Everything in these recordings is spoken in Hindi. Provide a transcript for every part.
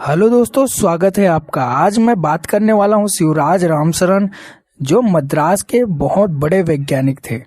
हेलो दोस्तों, स्वागत है आपका। आज मैं बात करने वाला हूं शिवराज रामसरन, जो मद्रास के बहुत बड़े वैज्ञानिक थे।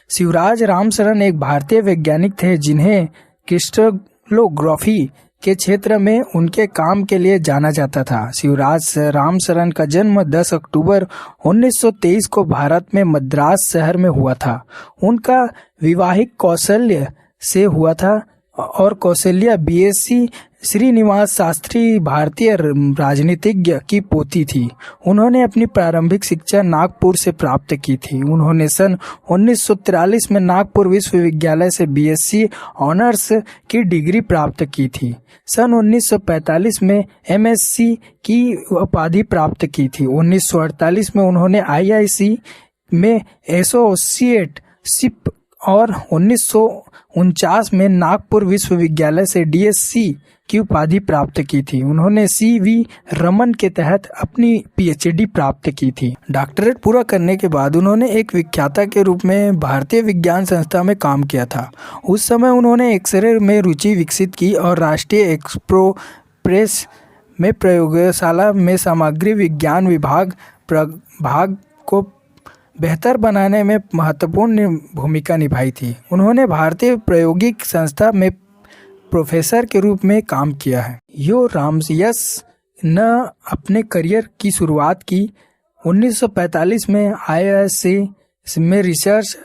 शिवराज रामसरन एक भारतीय वैज्ञानिक थे जिन्हें क्रिस्टलोग्राफी के क्षेत्र में उनके काम के लिए जाना जाता था। शिवराज रामसरन का जन्म 10 अक्टूबर 1923 को भारत में मद्रास शहर में हुआ था। उनका विवाहिक कौशल्य से हुआ था और कौशल्या बीएससी श्रीनिवास शास्त्री भारतीय राजनीतिज्ञ की पोती थी। उन्होंने अपनी प्रारंभिक शिक्षा नागपुर से प्राप्त की थी। उन्होंने सन 1943 में नागपुर विश्वविद्यालय से बीएससी ऑनर्स की डिग्री प्राप्त की थी। सन 1945 में एमएससी की उपाधि प्राप्त की थी। 1948 में उन्होंने आईआईसी में एसोसिएटशिप और 1949 में नागपुर विश्वविद्यालय से डीएससी की उपाधि प्राप्त की थी। उन्होंने सीवी रमन के तहत अपनी पीएचडी प्राप्त की थी। डॉक्टरेट पूरा करने के बाद उन्होंने एक विख्याता के रूप में भारतीय विज्ञान संस्था में काम किया था। उस समय उन्होंने एक्सरे में रुचि विकसित की और राष्ट्रीय एक्सप्रो प्रेस में प्रयोगशाला में सामग्री विज्ञान विभाग को बेहतर बनाने में महत्वपूर्ण भूमिका निभाई थी। उन्होंने भारतीय प्रायोगिक संस्था में प्रोफेसर के रूप में काम किया है। यो रामसियस ने अपने करियर की शुरुआत की 1945 में आईआईसी में रिसर्च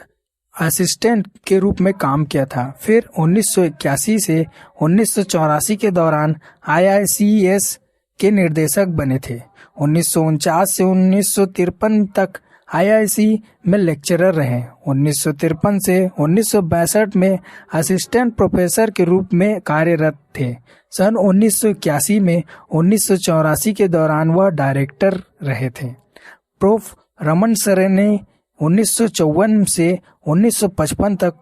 असिस्टेंट के रूप में काम किया था। फिर 1981 से 1984 के दौरान आईआईसीएस के निर्देशक बने थे। 1949 से 1953 तक आईआईसी में लेक्चरर रहे। 1953 से 1962 में असिस्टेंट प्रोफेसर के रूप में कार्यरत थे। सन 1981 में 1984 के दौरान वह डायरेक्टर रहे थे। प्रोफ रमन सर ने 1954 से 1955 तक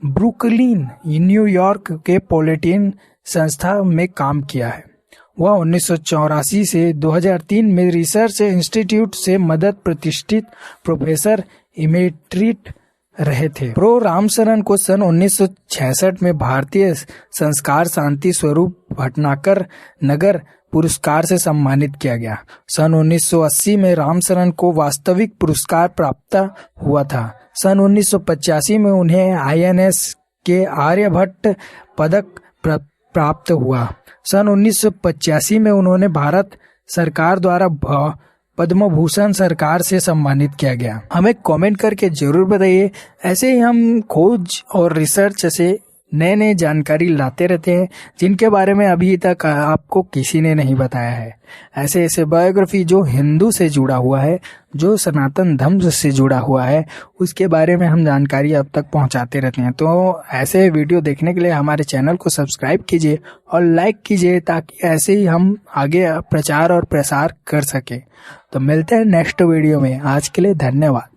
ब्रुकलिन न्यूयॉर्क के पॉलिटियन संस्था में काम किया है। वह 1984 से 2003 में रिसर्च इंस्टीट्यूट से मदद प्रतिष्ठित प्रोफेसर इमेरिट रहे थे। प्रो रामसरन को सन 1966 में भारतीय संस्कार शांति स्वरूप भटनागर नगर पुरस्कार से सम्मानित किया गया। सन 1980 में रामसरन को वास्तविक पुरस्कार प्राप्त हुआ था। सन 1985 में उन्हें आईएनएस के आर्यभट्ट पदक प्राप्त हुआ। सन 1985 में उन्होंने भारत सरकार द्वारा पद्म भूषण सरकार से सम्मानित किया गया। हमें कमेंट करके जरूर बताइए। ऐसे ही हम खोज और रिसर्च से नए नए जानकारी लाते रहते हैं जिनके बारे में अभी तक आपको किसी ने नहीं बताया है। ऐसे ऐसे बायोग्राफी जो हिंदू से जुड़ा हुआ है, जो सनातन धर्म से जुड़ा हुआ है, उसके बारे में हम जानकारी अब तक पहुंचाते रहते हैं। तो ऐसे वीडियो देखने के लिए हमारे चैनल को सब्सक्राइब कीजिए और लाइक कीजिए ताकि ऐसे ही हम आगे प्रचार और प्रसार कर सके। तो मिलते हैं नेक्स्ट वीडियो में। आज के लिए धन्यवाद।